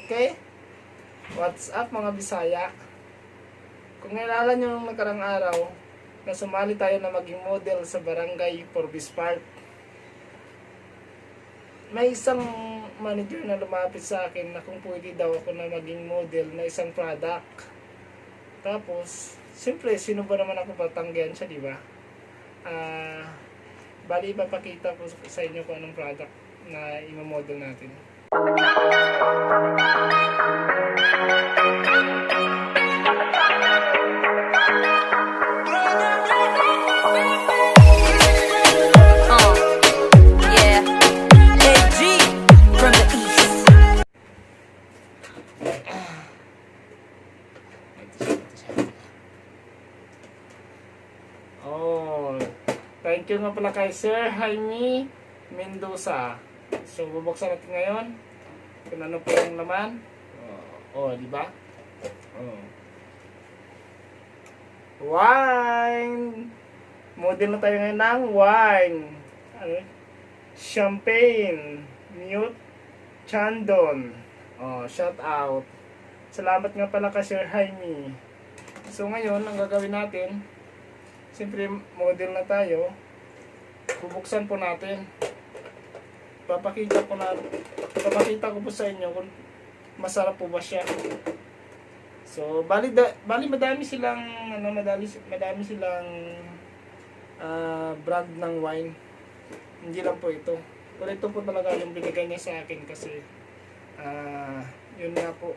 Okay? What's up mga Bisaya? Kung naalala nyo nung nakarang araw, na sumali tayo na maging model sa Barangay Forbes Park. May isang manager na lumapit sa akin na kung pwede daw ako na maging model na isang product. Tapos, siyempre, sino ba naman ako patanggihan siya, di ba? Bali, ipapakita ko sa inyo kung anong product na imamodel natin. Thank you nga pala kay Sir Jaime Mendoza. So, bubuksan natin ngayon kung ano po yung laman. Di ba? Wine! Model na tayo ngayon ng wine. Champagne. Mute Chandon. Shout out. Salamat nga pala kay Sir Jaime. So, ngayon, ang gagawin natin, siyempre, model na tayo. Bubuksan po natin. Papakita ko po sa inyo kung masarap po ba siya. So, bali madami silang brand ng wine. Hindi lang po ito. Pero ito po talaga yung binigay niya sa akin kasi yun nga po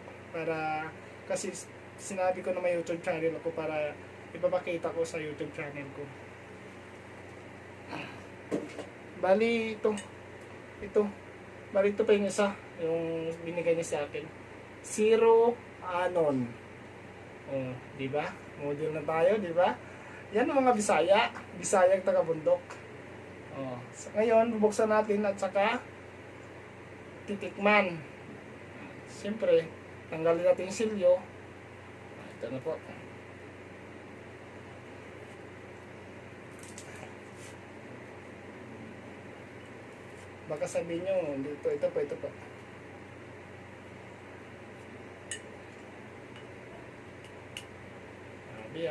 kasi sinabi ko na may YouTube channel ako para ipapakita ko sa YouTube channel ko. Bali ito pa yung isa, yung binigay niya sa akin. Zero Anon. Di ba? Model na tayo, di ba? Yan ang mga Bisayang taga-bundok. So ngayon, bubuksan natin at saka titikman. Siyempre, tanggalin natin yung silyo. Ito na po. Baka sabihin nyo, ito pa. Sabi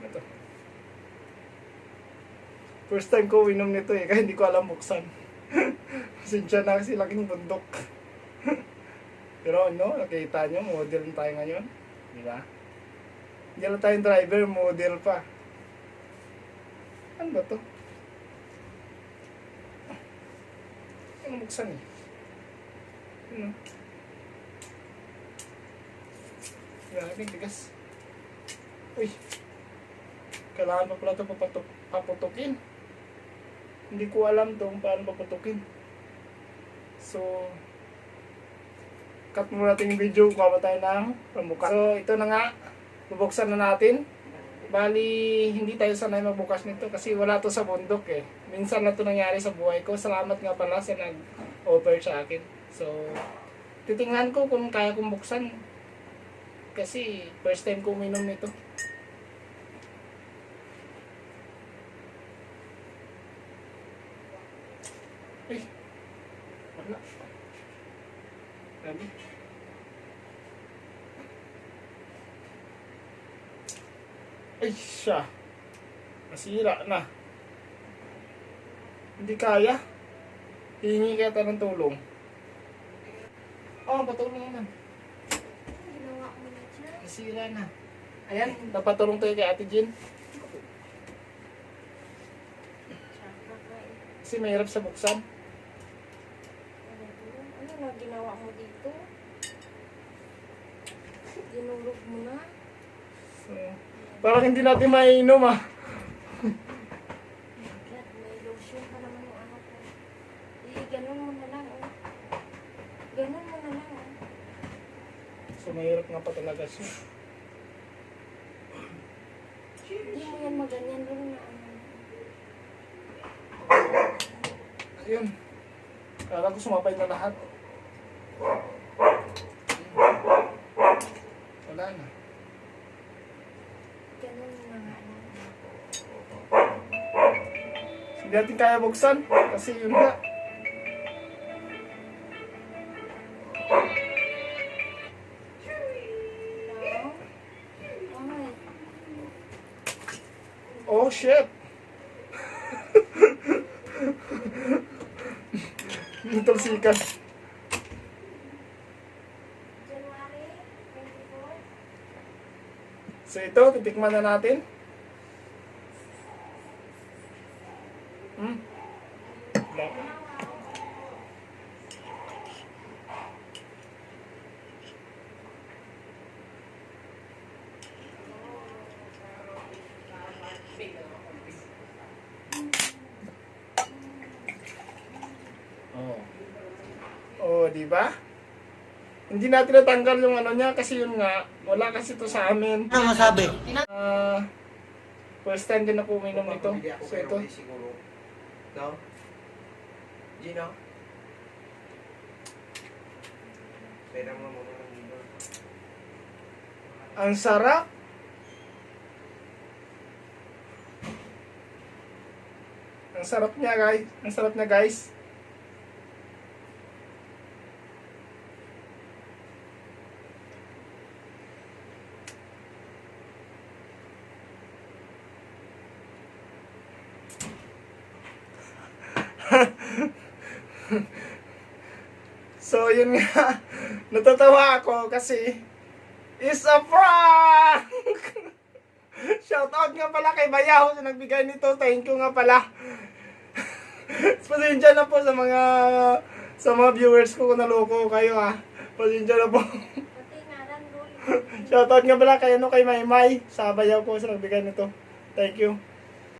Ito. First time ko inom nito kaya hindi ko alam buksan. Pasensya na kasi laking bundok. Pero nakita nyo, model tayo ngayon. Di ba? Hindi lang tayong driver, model pa. Ano ba to? Ano buksan eh? Grabe, tigas. Uy. Kailangan pa pala ito paputukin. Hindi ko alam to kung paano paputukin. So, cut muna natin yung video kung kama tayo ng pambukas. So, ito na nga. Bubuksan na natin. Bali, hindi tayo sanay magbukas nito kasi wala to sa bundok eh. Minsan na to nangyari sa buhay ko. Salamat nga pala sa nag-offer sa akin. So, titingnan ko kung kaya kong buksan. Kasi, first time ko uminom nito. Ay, wala. Grabe. Ay, siya. Nasira na. Hindi kaya. Hihingi kaya tayo ng tulong. Patulong naman. Ginawa mo na siya. Nasira na. Ayan, napatulong tayo kay Ate Jean. Kasi mahirap sa buksan. Ano na ginawa mo dito? Dinulog mo na. So, parang hindi natin maiinom God, may lotion pa naman yung ano ko. Ganun mo na lang, Ganun mo na lang, So, mahirap nga pa talaga siya. Hindi mo yan maganyan doon na Ayun. Kala ko sumabay na lahat. Wala na. Ganun na nga lang. Hindi natin kaya buksan kasi yun nga. shit! Little sikas. January 24. So ito, titikman na natin. Lang. Oh. Oh, di ba? Hindi natin natanggal yung ano niya kasi yun nga, wala kasi to sa amin. Ano masabi? First time din ako uminom nito. Papabili ako So pero ito, may siguro. No? Gino? Pera mo muna ng libo. ang sarap. Ang sarap niya guys. Ang sarap niya guys. So yun nga, natatawa ako kasi it's a prank! Shoutout nga pala kay Bayaw sa nagbigay nito. Thank you nga pala. Pasensya na po sa mga viewers ko kung naloko kayo ha. Pasensya na po. Pati naran doon. Shoutout nga pala kay Maymay sa Bayaw ko sa nagbigay nito. Thank you.